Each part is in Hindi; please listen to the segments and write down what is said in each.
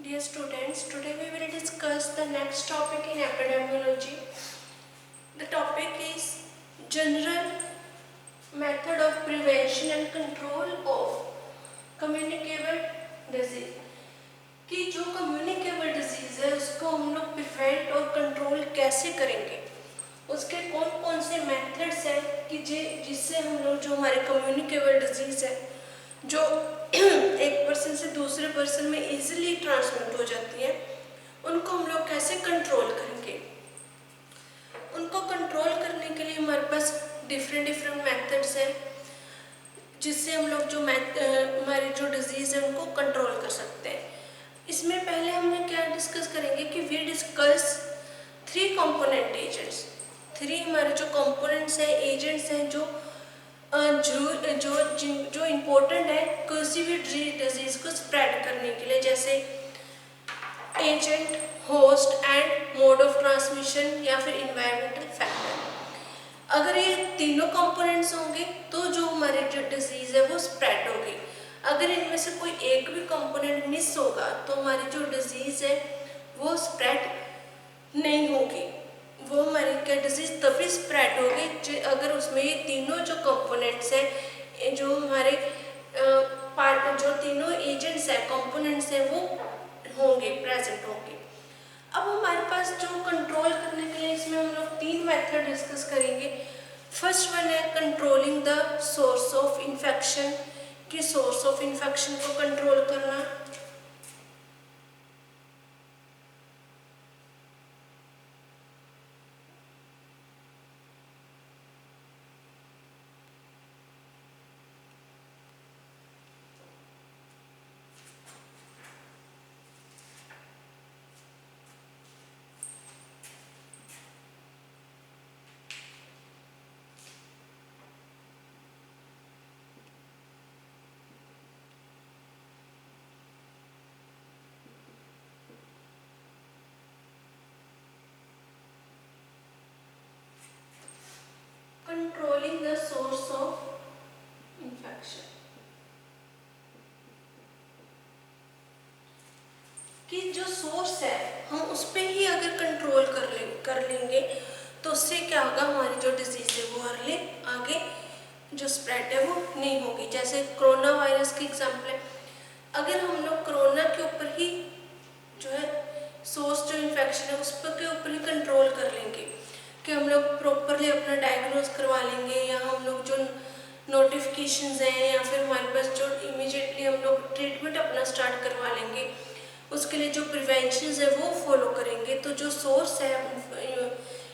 Dear students, today we will discuss the next topic in epidemiology. The topic is general method of prevention and control of communicable disease. कि जो communicable disease है उसको हम लोग prevent और control कैसे करेंगे, उसके कौन कौन से methods हैं कि जिससे हम लोग जो हमारे communicable disease है जो एक पर्सन से दूसरे पर्सन में इजीली ट्रांसमिट हो जाती है, उनको हम लोग कैसे कंट्रोल करेंगे। उनको कंट्रोल करने के लिए हमारे पास डिफरेंट मेथड्स हैं जिससे हम लोग जो हमारी जो डिजीज़ है उनको कंट्रोल कर सकते हैं। इसमें पहले हमने क्या डिस्कस करेंगे कि वी डिस्कस 3 कंपोनेंट एजेंट्स। 3 हमारे जो कंपोनेंट्स हैं, एजेंट्स हैं जो इम्पोर्टेंट है किसी भी डिजीज को स्प्रेड करने के लिए, जैसे agent, host and mode of transmission या फिर इन्वायरमेंटल फैक्टर। अगर ये तीनों कंपोनेंट्स होंगे तो जो हमारी जो डिजीज है वो स्प्रेड होगी। अगर इनमें से कोई एक भी कंपोनेंट मिस होगा तो हमारी जो डिजीज है वो स्प्रेड नहीं होगी। वो हमारी क्या डिजीज तभी स्प्रेड होगी अगर उसमें ये तीनों जो कंपोनेंट्स हैं, जो हमारे जो तीनों एजेंट्स हैं, कंपोनेंट्स हैं, वो होंगे, प्रेजेंट होंगे। अब हमारे पास जो कंट्रोल करने के लिए इसमें हम लोग 3 मेथड डिस्कस करेंगे। फर्स्ट वन है controlling the source of infection, कि सोर्स ऑफ इन्फेक्शन को कंट्रोल करना। Controlling the source of infection, कि जो सोर्स है हम उस पर ही अगर कंट्रोल कर लेंगे तो उससे क्या होगा, हमारी जो डिजीज है वो आगे जो स्प्रेड है वो नहीं होगी। जैसे कोरोना वायरस की एग्जांपल है, अगर हम लोग कोरोना के ऊपर ही जो है सोर्स जो इन्फेक्शन है उस पर के ऊपर ही कंट्रोल कर लेंगे कि हम लोग प्रॉपरली अपना डायग्नोज करवा लेंगे, या हम लोग जो नोटिफिकेशंस हैं या फिर हमारे पास जो इमीडिएटली हम लोग ट्रीटमेंट अपना स्टार्ट करवा लेंगे, उसके लिए जो प्रिवेंशंस है वो फॉलो करेंगे, तो जो सोर्स है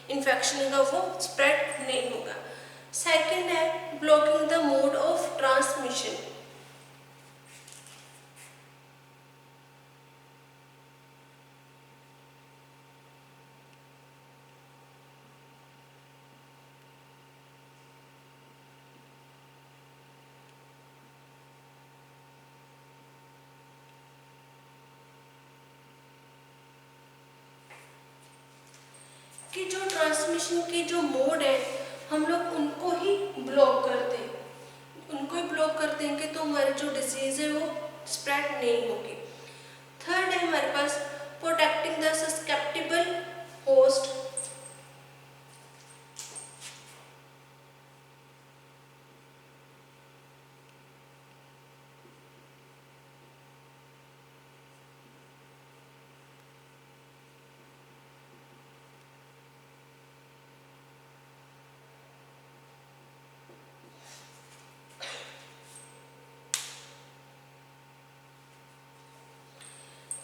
इन्फेक्शन का वो स्प्रेड नहीं होगा। सेकंड है blocking the mode of transmission, कि जो ट्रांसमिशन के जो मोड है हम लोग उनको ही ब्लॉक कर दें, उनको ही ब्लॉक कर देंगे तो हमारी जो डिजीज है वो स्प्रेड नहीं होगी। थर्ड है हमारे पास प्रोटेक्टिंग द सस्केप्टिबल होस्ट,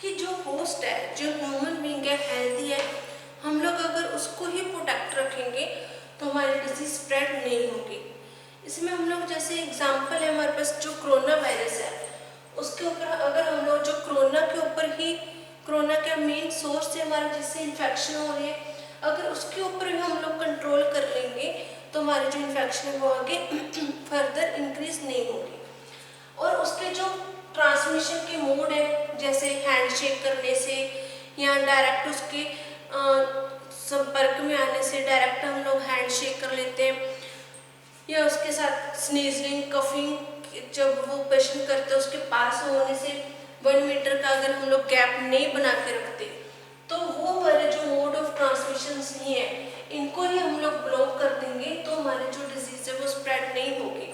कि जो होस्ट है, जो ह्यूमन बीइंग है, हेल्दी है, हम लोग अगर उसको ही प्रोटेक्ट रखेंगे तो हमारी डिजीज स्प्रेड नहीं होगी। इसमें हम लोग जैसे एग्जांपल है हमारे पास जो कोरोना वायरस है उसके ऊपर अगर हम लोग जो कोरोना के ऊपर ही, कोरोना का मेन सोर्स है हमारा जिससे इन्फेक्शन हो रही है, अगर उसके ऊपर भी हम लोग कंट्रोल कर लेंगे तो हमारी जो इन्फेक्शन है वो आगे फर्दर इंक्रीज नहीं होगी। और उसके जो ट्रांसमिशन के मोड है, जैसे हैंडशेक करने से या डायरेक्ट उसके संपर्क में आने से डायरेक्ट हम लोग हैंडशेक कर लेते हैं, या उसके साथ स्नीजिंग, कफिंग जब वो पेशेंट करते हैं उसके पास होने से 1 मीटर का अगर हम लोग गैप नहीं बना के रखते तो वो हमारे जो मोड ऑफ ट्रांसमिशन नहीं है इनको ही हम लोग ब्लॉक कर देंगे, तो हमारी जो डिजीज है वो स्प्रेड नहीं होगी।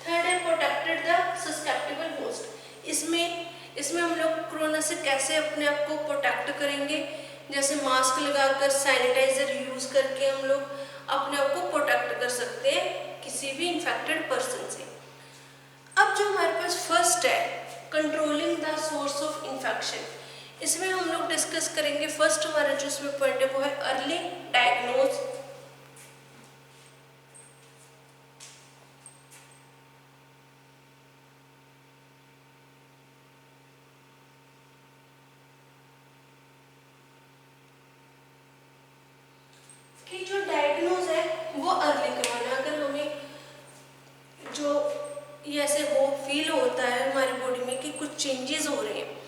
थर्ड है प्रोटेक्टेड द सस्केप्टिबल होस्ट। इसमें हम लोग कोरोना से कैसे अपने आप को प्रोटेक्ट करेंगे, जैसे मास्क लगाकर, सैनिटाइजर यूज करके हम लोग अपने आप को प्रोटेक्ट कर सकते हैं किसी भी इन्फेक्टेड पर्सन से। अब जो हमारे पास फर्स्ट है controlling the source of infection, इसमें हम लोग डिस्कस करेंगे। फर्स्ट हमारा जो इसमें पॉइंट है वो है अर्ली डायग्नोज। कि जो डायग्नोज है वो अर्ली करवाना। अगर हमें जो ये ऐसे हो फील होता है हमारी बॉडी में कि कुछ चेंजेस हो रहे हैं,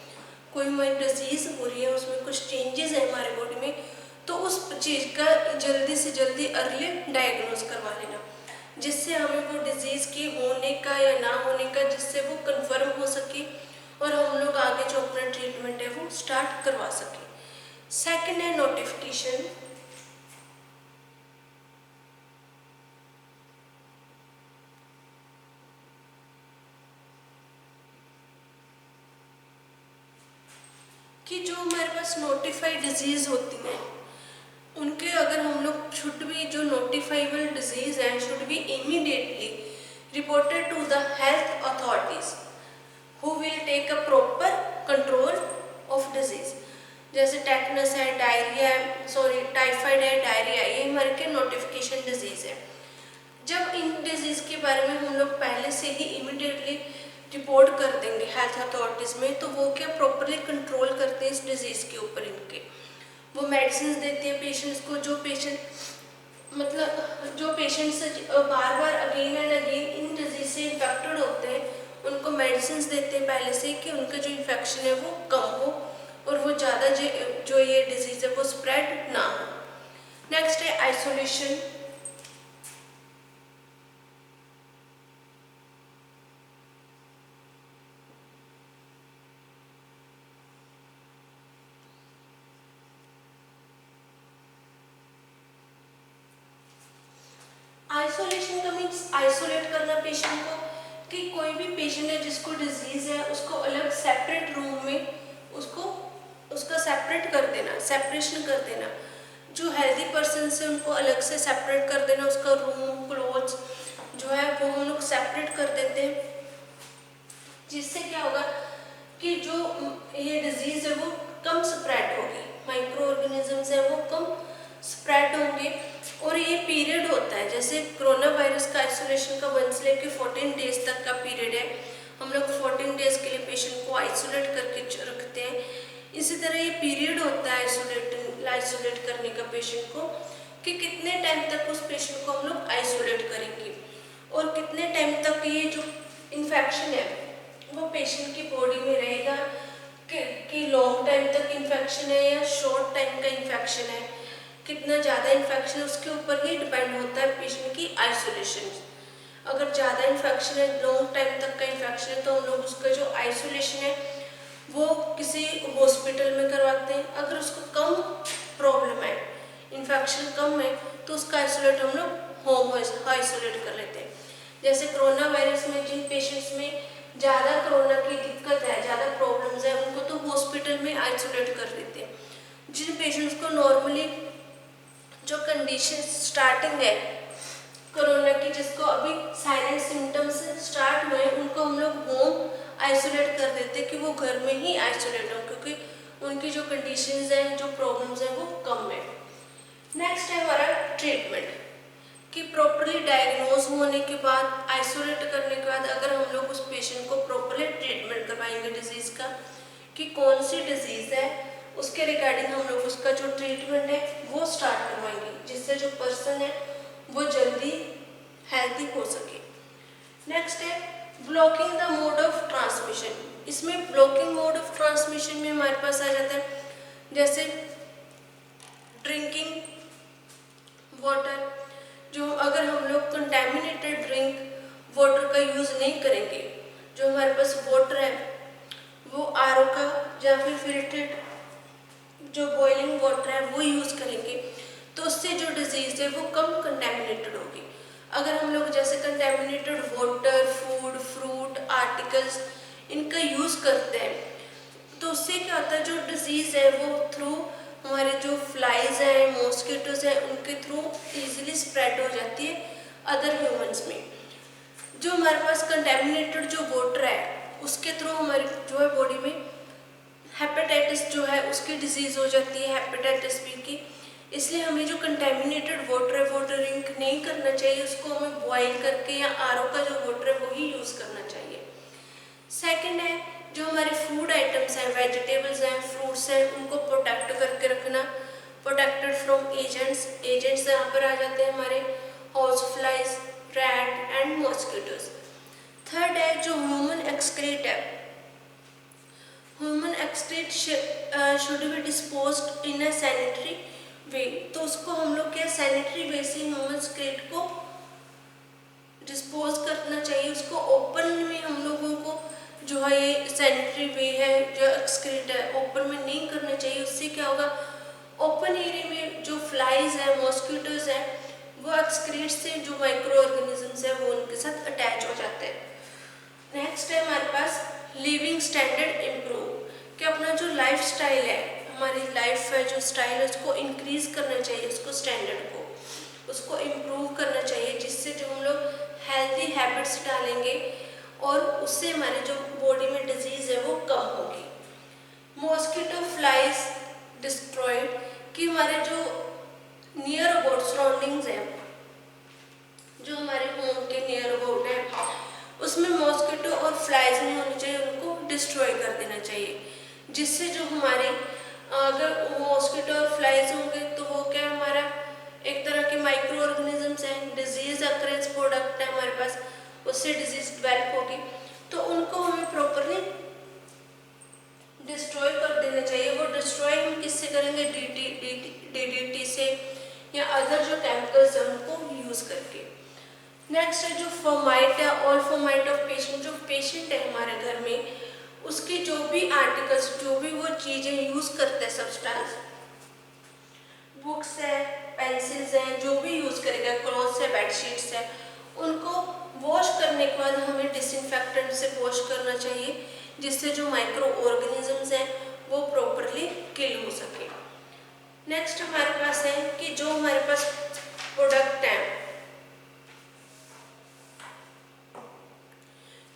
कोई हमारी डिजीज हो रही है, उसमें कुछ चेंजेस है हमारी बॉडी में, तो उस चीज़ का जल्दी से जल्दी अर्ली डायग्नोज करवा लेना, जिससे हमें वो डिजीज़ की होने का या ना होने का जिससे वो कंफर्म हो सके और हम लोग आगे जो अपना ट्रीटमेंट है वो स्टार्ट करवा सके। सेकंड है नोटिफिकेशन। कि जो हमारे पास नोटिफाइड डिजीज होती हैं उनके अगर हम लोग शुड बी जो नोटिफाइबल डिजीज है should be immediately reported to the health authorities who will take a proper control of disease. जैसे टेटनस है, डायरिया है, टाइफाइड है, डायरिया, ये हमारे के नोटिफिकेशन डिजीज है। जब इन डिजीज के बारे में हम लोग पहले से ही इमीडिएटली रिपोर्ट कर देंगे हेल्थ अथॉरिटीज़ में, तो वो क्या प्रॉपरली कंट्रोल करते हैं इस डिजीज़ के ऊपर। इनके वो मेडिसिन देते हैं पेशेंट्स को, जो patients bar bar again and again in disease से इन्फेक्टेड होते हैं उनको मेडिसिन देते हैं पहले से कि उनका जो इन्फेक्शन है वो कम हो और वो ज़्यादा जो ये डिजीज़ है वो स्प्रेड ना हो। नेक्स्ट है आइसोलेशन। आइसोलेशन का मीन्स आइसोलेट करना पेशेंट को, कि कोई भी पेशेंट है जिसको डिजीज है उसको अलग सेपरेट रूम में उसका सेपरेट कर देना, सेपरेशन कर देना। जो हेल्दी पर्सन से उनको अलग से सेपरेट कर देना, उसका रूम, क्लोथ्स जो है वो हम लोग सेपरेट कर देते हैं, जिससे क्या होगा कि जो ये डिजीज है वो कम स्प्रेड होगी, माइक्रो ऑर्गेनिजम्स है वो कम स्प्रेड होंगे। और ये पीरियड होता है, जैसे कोरोना वायरस का आइसोलेशन का 1 से लेकर 14 डेज तक का पीरियड है, हम लोग 14 डेज के लिए पेशेंट को आइसोलेट करके रखते हैं। इसी तरह ये पीरियड होता है आइसोलेट करने का पेशेंट को, कि कितने टाइम तक उस पेशेंट को हम लोग आइसोलेट करेंगे और कितने टाइम तक ये जो इन्फेक्शन है वो पेशेंट की बॉडी में रहेगा, कि लॉन्ग टाइम तक इन्फेक्शन है या शॉर्ट टाइम का इन्फेक्शन है, कितना ज़्यादा इन्फेक्शन है उसके ऊपर ही डिपेंड होता है पेशेंट की आइसोलेशन। अगर ज़्यादा इन्फेक्शन है, लॉन्ग टाइम तक का इन्फेक्शन है, तो हम लोग उसका जो आइसोलेशन है वो किसी हॉस्पिटल में करवाते हैं। अगर उसको कम प्रॉब्लम है, इन्फेक्शन कम है, तो उसका आइसोलेट हम लोग होम आइसोलेट कर लेते हैं। जैसे कोरोना वायरस में जिन पेशेंट्स में ज़्यादा कोरोना की दिक्कत है, ज़्यादा प्रॉब्लम्स है, उनको तो हॉस्पिटल में आइसोलेट कर देते हैं। जिन पेशेंट्स को नॉर्मली जो कंडीशन स्टार्टिंग है कोरोना की, जिसको अभी साइलेंट सिम्टम्स स्टार्ट हुए, उनको हम लोग होम आइसोलेट कर देते हैं कि वो घर में ही आइसोलेट हो, क्योंकि उनकी जो कंडीशंस हैं, जो प्रॉब्लम्स हैं वो कम है। नेक्स्ट है हमारा ट्रीटमेंट, कि प्रॉपरली डायग्नोज होने के बाद, आइसोलेट करने के बाद अगर हम लोग उस पेशेंट को प्रॉपरली ट्रीटमेंट करवाएंगे डिजीज़ का, कि कौन सी डिजीज़ है, उसके रिगार्डिंग हम लोग उसका जो ट्रीटमेंट है वो स्टार्ट करवाएंगे, जिससे जो पर्सन है वो जल्दी हेल्दी हो सके। नेक्स्ट है blocking the mode of transmission. इसमें ब्लॉकिंग मोड ऑफ ट्रांसमिशन में हमारे पास आ जाता है जैसे ड्रिंकिंग वाटर, जो अगर हम लोग कंटेमिनेटेड ड्रिंक वाटर का यूज़ नहीं करेंगे, जो हमारे पास वाटर है वो हम लोग जैसे contaminated water, food, fruit, articles इनका यूज़ करते हैं, तो उससे क्या होता है, जो डिजीज़ है वो थ्रू हमारे जो फ्लाइज हैं, मॉस्किटोज हैं, उनके थ्रू इजीली स्प्रेड हो जाती है अदर ह्यूमंस में। जो हमारे पास कंटेमिनेटेड जो वाटर है उसके थ्रू हमारी जो है बॉडी में हेपेटाइटिस जो है उसकी डिजीज़ हो जाती है, हेपेटाइटिस बी की। इसलिए हमें जो कंटेमिनेटेड वाटर है वो ड्रिंक नहीं करना चाहिए, उसको हमें बॉईल करके या आरओ का जो वाटर है वही यूज़ करना चाहिए। सेकंड है, जो हमारे फूड आइटम्स हैं, वेजिटेबल्स हैं, फ्रूट्स हैं, उनको प्रोटेक्ट करके रखना, प्रोटेक्टेड फ्रॉम एजेंट्स। एजेंट्स यहाँ पर आ जाते हैं हमारे house flies, rat and mosquitoes. Third है जो ह्यूमन एक्सक्रीट है, human excreta should be disposed in a sanitary way. तो उसको हम लोग क्या सैनिटरी वे से ह्यूमन एक्सक्रीट को डिस्पोज करना चाहिए। उसको ओपन में हम लोगों को जो है ये सैनिटरी वे है, जो एक्सक्रीट है, ओपन में नहीं करना चाहिए। उससे क्या होगा, ओपन एरिया में जो फ्लाइज है, मॉस्किटोज है, वो एक्सक्रीट से जो माइक्रो ऑर्गेनिजम्स है वो उनके साथ अटैच हो जाते हैं। नेक्स्ट है हमारे पास लिविंग स्टैंडर्ड इम्प्रूव, कि अपना जो लाइफ स्टाइल है, हमारी लाइफ है जो स्टाइल है उसको इंक्रीज करना चाहिए, उसको स्टैंडर्ड को उसको इम्प्रूव करना चाहिए, जिससे जो हम लोग हेल्थी हैबिट्स डालेंगे और उससे हमारे जो बॉडी में डिजीज है वो कम होगी। मॉस्किटो फ्लाइज डिस्ट्रॉयड, कि हमारे जो नियर अबाउट सराउंडिंग्स है, जो हमारे होम के नियर अबाउट है, उसमें मॉस्किटो और फ्लाइज नहीं होनी चाहिए, उनको डिस्ट्रॉय कर देना चाहिए। जिससे जो हमारे अगर मॉस्किटो और फ्लाइज होंगे तो वो क्या हमारा एक तरह के माइक्रो ऑर्गेनिजम्स हैं, डिजीज अक्रेंस प्रोडक्ट है हमारे पास, उससे डिजीज डेवलप होगी, तो उनको हमें प्रॉपरली डिस्ट्रॉय कर देना चाहिए। वो डिस्ट्रॉय हम किससे करेंगे, डीडीटी से या अदर जो केमिकल्स हैं उनको यूज करके। नेक्स्ट है जो फॉर्माइट है, ऑल फॉर्माइट ऑफ पेशेंट, जो पेशेंट है हमारे घर में उसके जो भी आर्टिकल्स, जो भी वो चीजें यूज करते हैं, सब्सटेंस, बुक्स है, पेंसिल्स हैं, जो भी यूज करेगा, क्लॉथ्स है, बेडशीट्स है, उनको वॉश करने के बाद हमें डिसइंफेक्टेंट से वॉश करना चाहिए, जिससे जो माइक्रो ऑर्गेनिजम्स हैं वो प्रॉपरली किल हो सके। नेक्स्ट हमारे पास है कि जो हमारे पास प्रोडक्ट है,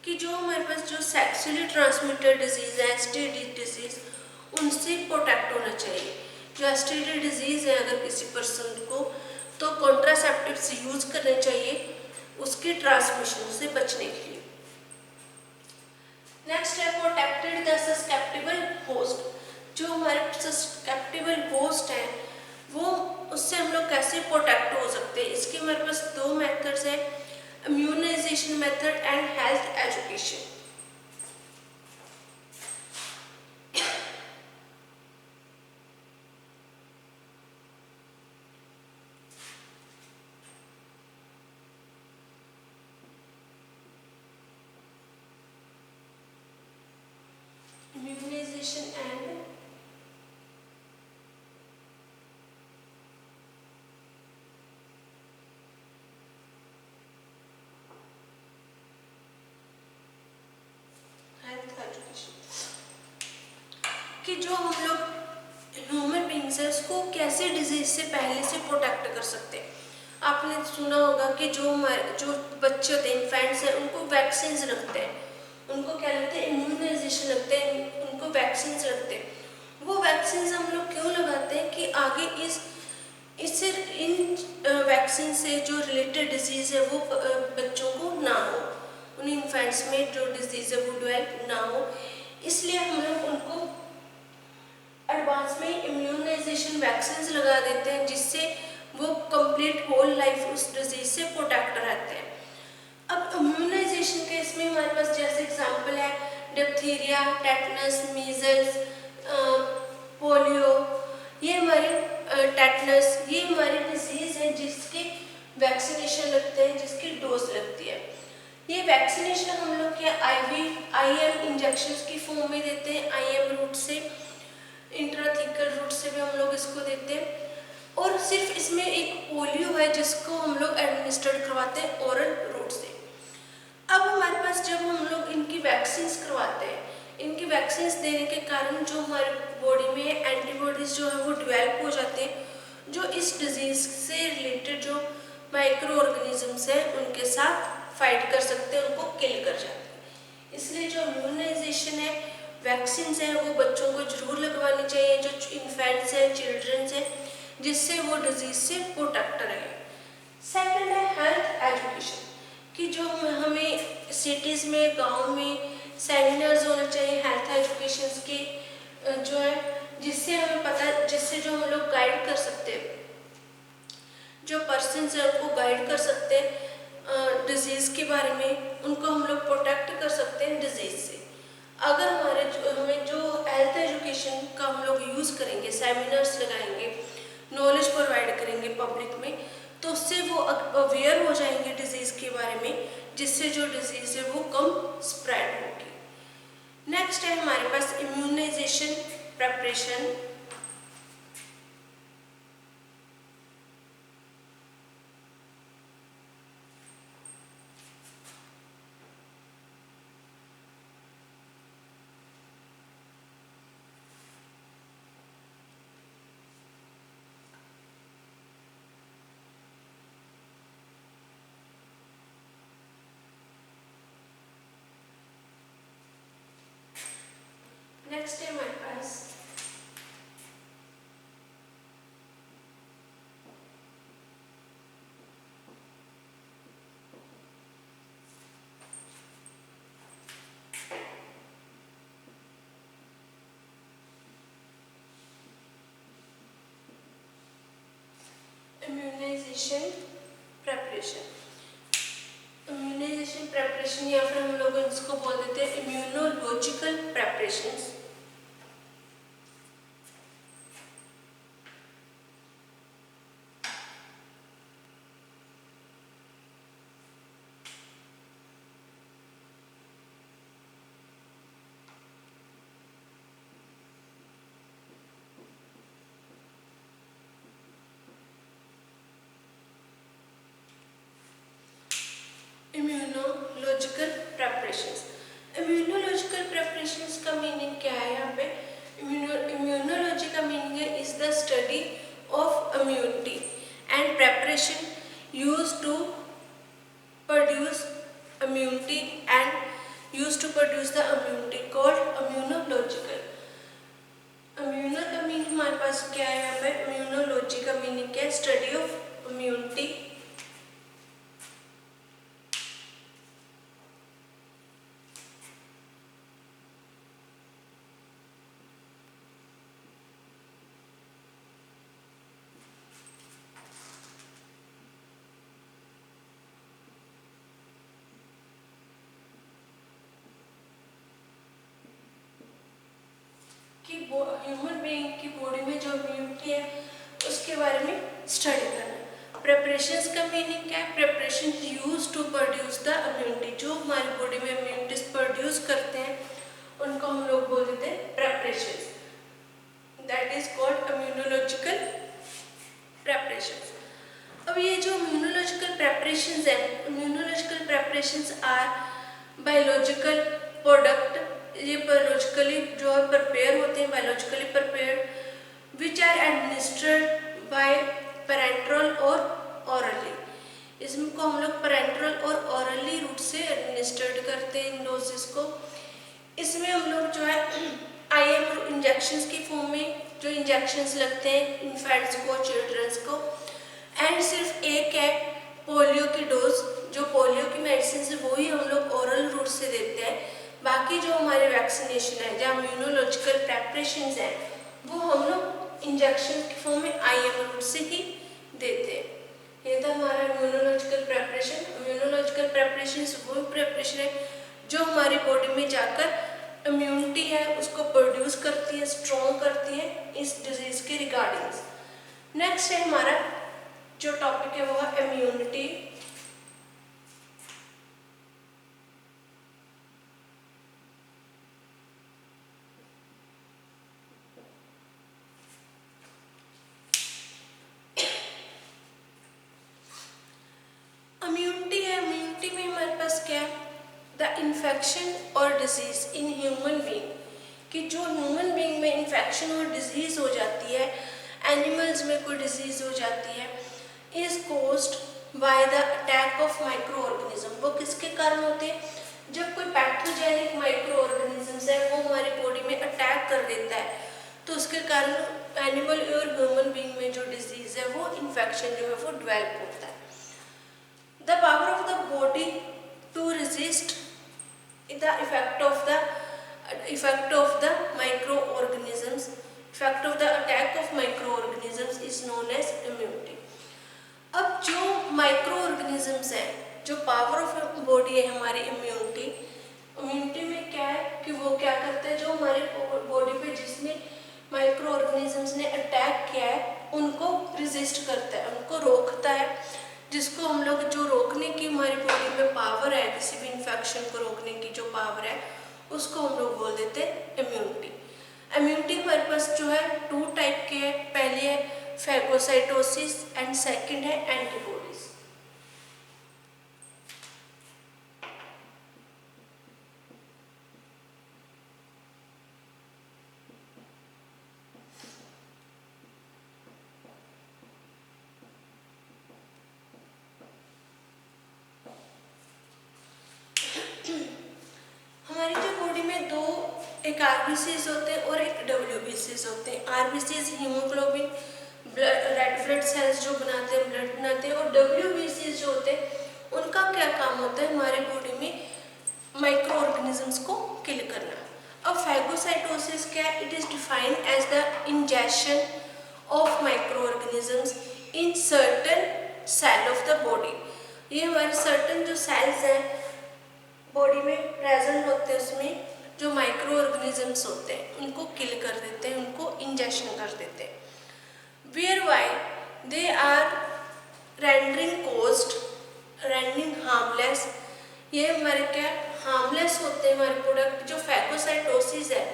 कि जो हमारे पास जो सेक्सुअली ट्रांसमिटेड डिजीज है, एसटीडी डिजीज, उनसे प्रोटेक्ट होना चाहिए। जो एसटीडी डिजीज है अगर किसी पर्सन को, तो कॉन्ट्रासेप्टिव्स यूज करने चाहिए उसके ट्रांसमिशन से बचने के लिए। नेक्स्ट है प्रोटेक्टेड द सस्केप्टिबल होस्ट, जो हमारे सस्केप्टिबल होस्ट है वो उससे हम लोग कैसे प्रोटेक्ट हो सकते हैं। इसके हमारे पास दो मेथड्स हैं, immunisation method and health education. Immunization and health education, कि जो हम लोग ह्यूमन बींग्स है उसको कैसे डिजीज से पहले से प्रोटेक्ट कर सकते हैं। आपने सुना होगा कि जो बच्चे होते हैं, इन्फेंट्स हैं, उनको वैक्सीन लगते हैं, उनको क्या लगते हैं, इम्यूनाइजेशन लगते हैं, उनको वैक्सीन लगते हैं। वो वैक्सीन हम लोग क्यों लगाते हैं कि आगे इससे इन वैक्सीन से जो रिलेटेड डिजीज है वो बच्चों को ना हो, उन इन्फेंट्स में जो डिजीज है वो डेवलप ना हो, इसलिए हम लोग उनको एडवांस में इम्यूनाइजेशन वैक्सीन लगा देते हैं, जिससे वो कंप्लीट होल लाइफ उस डिजीज से प्रोटेक्ट रहते हैं। अब इम्यूनाइजेशन के इसमें हमारे पास जैसे एग्जांपल है डिप्थीरिया, टेटनस, मीजल्स, पोलियो, ये हमारे टेटनस, ये हमारी डिजीज है जिसके वैक्सीनेशन लगते हैं, जिसकी डोज लगती है। ये वैक्सीनेशन हम लोग के आईएम इंजेक्शंस की फॉर्म में देते हैं, आईएम रूट से, इंट्राथीकल रूट से भी हम लोग इसको देते हैं। और सिर्फ इसमें एक पोलियो है जिसको हम लोग एडमिनिस्ट्रेट करवाते हैं ओरल रूट से। अब हमारे पास जब हम लोग इनकी वैक्सीन करवाते हैं, इनकी वैक्सीन देने के कारण जो हमारे बॉडी में एंटीबॉडीज जो है वो डेवलप हो जाते हैं, जो इस डिजीज से रिलेटेड जो माइक्रो ऑर्गेनिजम्स हैं उनके साथ फाइट कर सकते हैं, उनको किल कर जाते हैं। इसलिए जो इम्यूनाइजेशन है, वैक्सीन है, वो बच्चों को जरूर लगवानी चाहिए, जो इन्फेंट्स हैं, चिल्ड्रंस हैं, जिससे वो डिजीज से प्रोटेक्ट रहे। सेकंड है हेल्थ एजुकेशन, कि जो हमें सिटीज़ में, गांव में सेमिनार्स होने चाहिए हेल्थ एजुकेशन के, जो है जिससे हमें पता, जिससे जो हम लोग गाइड कर सकते हैं, जो पर्सन है उनको गाइड कर सकते हैं डिजीज़ के बारे में, उनको हम लोग प्रोटेक्ट कर सकते हैं डिजीज़ से। अगर हमें जो हेल्थ एजुकेशन का हम लोग यूज़ करेंगे, सेमिनार्स लगाएंगे, नॉलेज प्रोवाइड करेंगे पब्लिक में, तो उससे वो अवेयर हो जाएंगे डिजीज़ के बारे में, जिससे जो डिजीज़ है वो कम स्प्रेड होगी। नेक्स्ट है हमारे पास इम्यूनाइजेशन प्रेपरेशन। नेक्स्ट है हमारे पास इम्यूनाइजेशन प्रेपरेशन। इम्यूनाइजेशन प्रेपरेशन या फिर हम लोग इसको बोल देते हैं immunological preparations. Immunological preparations. Immunological preparations का मीनिंग क्या है यहाँ पे? इम्यूनोलॉजी का मीनिंग है is the study of immunity and preparation use to produce immunity and use to produce the immunity called immunological. Immuno का मीनिंग हमारे पास क्या है यहाँ पे? इम्यूनोलॉजी का मीनिंग क्या है? स्टडी ऑफ इम्यूनिटी कि ह्यूमन बीइंग की बॉडी में जो इम्यूनिटी है उसके बारे में स्टडी करना। प्रेपरेशंस का मीनिंग क्या है? Preparation use to produce the immunity, जो हमारी बॉडी में इम्यूनिटीज प्रोड्यूस करते हैं उनको हम लोग बोल देते हैं preparations. That is called immunological preparations. अब ये जो इम्यूनोलॉजिकल प्रेपरेशंस है, immunological preparations are biological product, ये बायोलॉजिकली जो है प्रिपेयर होते हैं, biologically prepared which are administered by parenteral और ऑरली। इसको हम लोग पैरेंट्रल और ऑरली रूट से एडमिनिस्ट्रेड करते हैं इन डोजेस को। इसमें हम लोग जो है IM इंजेक्शंस की फॉर्म में जो इंजेक्शंस लगते हैं इन्फेंट्स को, चिल्ड्रंस को, एंड सिर्फ एक है पोलियो की डोज, जो पोलियो की मेडिसिन है वो ही हम लोग ओरल रूट से देते हैं। बाकी जो हमारे वैक्सीनेशन है, जहाँ इम्यूनोलॉजिकल प्रेपरेशंस हैं, वो हम लोग इंजेक्शन की फॉर्म में IM रूट से ही देते हैं। ये था हमारा इम्यूनोलॉजिकल प्रेपरेशन। इम्यूनोलॉजिकल प्रेपरेशन वो प्रेपरेशन है जो हमारी बॉडी में जाकर इम्यूनिटी है उसको प्रोड्यूस करती है, स्ट्रॉन्ग करती है इस डिजीज के रिगार्डिंग। नेक्स्ट है हमारा जो टॉपिक है वो है इम्यूनिटी। द इन्फेक्शन और डिजीज इन ह्यूमन बीइंग, कि जो ह्यूमन बीइंग में इन्फेक्शन और डिजीज हो जाती है, एनिमल्स में कोई डिजीज हो जाती है, is caused by the attack of micro organism. वो किसके कारण होते हैं? जब कोई पैथोजेनिक माइक्रो ऑर्गेनिजम्स है वो हमारी बॉडी में अटैक कर देता है, तो उसके कारण एनिमल और ह्यूमन बीइंग में जो डिजीज है वो इन्फेक्शन जो है वो डेवलप होता है। The power of the body to resist the effect of the microorganisms, effect of the attack of microorganisms is known as immunity। अब जो माइक्रो ऑर्गेनिजम्स हैं, जो पावर ऑफ बॉडी है हमारी इम्यूनिटी में क्या है कि वो क्या करते हैं, जो हमारे बॉडी पे जिसने माइक्रो ऑर्गेनिजम्स ने अटैक किया है उनको रेजिस्ट करता है, उनको रोकता है, जिसको हम लोग जो रोकने की हमारी बॉडी में पावर है, किसी भी इन्फेक्शन को रोकने की जो पावर है उसको हम लोग बोल देते हैं इम्यूनिटी। इम्यूनिटी हमारे पास जो है 2 टाइप के है, पहले है फैगोसाइटोसिस एंड सेकंड है एंटीबॉडीज। हमारी जो बॉडी में दो, एक आरबीसीज होते हैं और एक डब्ल्यूबीसीज होते हैं। RBCs haemoglobin red blood cells जो बनाते हैं, ब्लड बनाते हैं, और डब्ल्यूबीसीज जो होते हैं उनका क्या काम होता है, हमारे बॉडी में माइक्रो ऑर्गेनिजम्स को किल करना। अब फैगोसाइटोसिस क्या है? It is defined as the injection of microorganisms in certain cell of the body. ये हमारे सर्टन जो सेल्स हैं बॉडी में प्रेजेंट होते हैं, उसमें जो माइक्रो ऑर्गेनिजम्स होते हैं उनको किल कर देते हैं, उनको इंजेक्शन कर देते हैं। Whereby they are rendering harmless, ये हमारे क्या हार्मलेस होते हैं हमारे प्रोडक्ट। जो फैगोसाइटोसिस है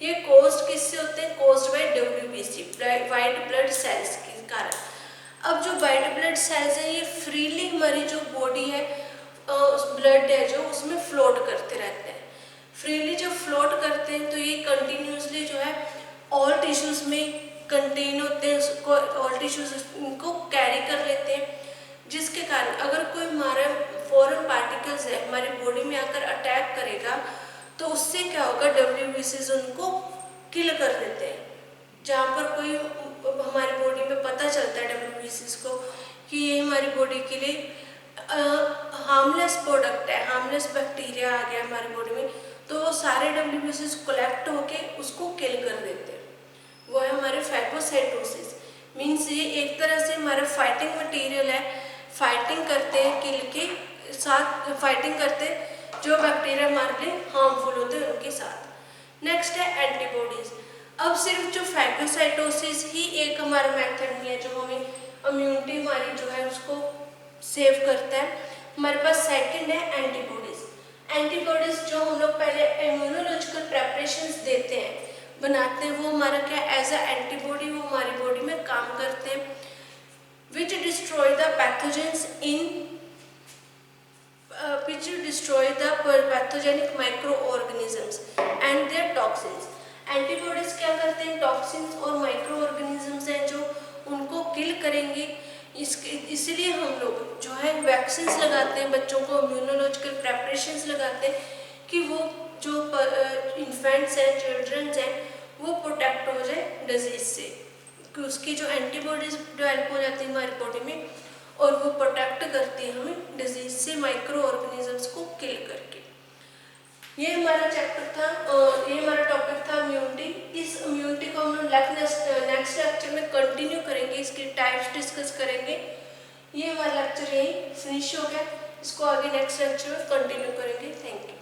ये कोज्ड किससे होते हैं? Caused by WBC, white blood cells के कारण। अब जो वाइट ब्लड सेल्स है ये फ्रीली हमारी जो बॉडी है ब्लड है जो उसमें फ्लोट करते रहते हैं। फ्रीली जब फ्लोट करते हैं तो ये कंटिन्यूसली जो है ऑल टिश्यूज में कंटेन होते हैं, उसको ऑल टिश्यूज इनको कैरी कर लेते हैं, जिसके कारण अगर कोई हमारा फॉरेन पार्टिकल्स है हमारी बॉडी में आकर अटैक करेगा तो उससे क्या होगा, डब्ल्यूबीसीज उनको किल कर देते हैं। जहाँ पर कोई हमारी बॉडी में पता चलता है डब्ल्यूबीसीज को कि ये हमारी बॉडी के लिए हार्मलेस प्रोडक्ट है, हार्मलेस बैक्टीरिया आ गया हमारी बॉडी में, तो वो सारे डब्ल्यूबीसीज कलेक्ट होके उसको किल कर देते हैं। वो है हमारे फैगोसाइटोसिस। मीन्स ये एक तरह से हमारा फाइटिंग मटेरियल है, फाइटिंग करते हैं किल के साथ, फाइटिंग करते हैं जो बैक्टीरिया हमारे लिए हार्मफुल होते हैं उनके साथ। नेक्स्ट है एंटीबॉडीज। अब सिर्फ जो फैगोसाइटोसिस ही एक हमारा मेथड नहीं है जो हमें इम्यूनिटी हमारी जो है उसको सेव करता है, हमारे पास सेकंड है एंटीबॉडीज। एंटीबॉडीज जो हम लोग पहले इम्यूनोलॉजिकल प्रेपरेशंस देते हैं, बनाते हैं, वो हमारा क्या एज अ एंटीबॉडी वो हमारी बॉडी में काम करते हैं, which destroy the pathogens which destroy the pathogenic microorganisms and their toxins। Antibodies क्या करते हैं? टॉक्सिन्स और माइक्रो ऑर्गेनिजम्स हैं जो उनको किल करेंगे। इसलिए हम लोग जो है वैक्सीन लगाते हैं, बच्चों को इम्यूनोलॉजिकल प्रेपरेशंस लगाते हैं कि वो जो इन्फेंट्स हैं, चिल्ड्रंस हैं, वो प्रोटेक्ट हो जाए डिजीज से, कि उसकी जो एंटीबॉडीज डेवलप हो जाती है हमारी बॉडी में और वो प्रोटेक्ट करती है हमें डिजीज से, माइक्रो ऑर्गेनिजम्स को किल करके। ये हमारा चैप्टर था, ये हमारा टॉपिक था इम्यूनिटी। इस इम्यूनिटी को हम लोग नेक्स्ट लेक्चर में कंटिन्यू करेंगे, इसकी टाइप्स डिस्कस करेंगे। ये हमारा लेक्चर यही फिनिश हो गया, इसको आगे नेक्स्ट लेक्चर में कंटिन्यू करेंगे। Thank you.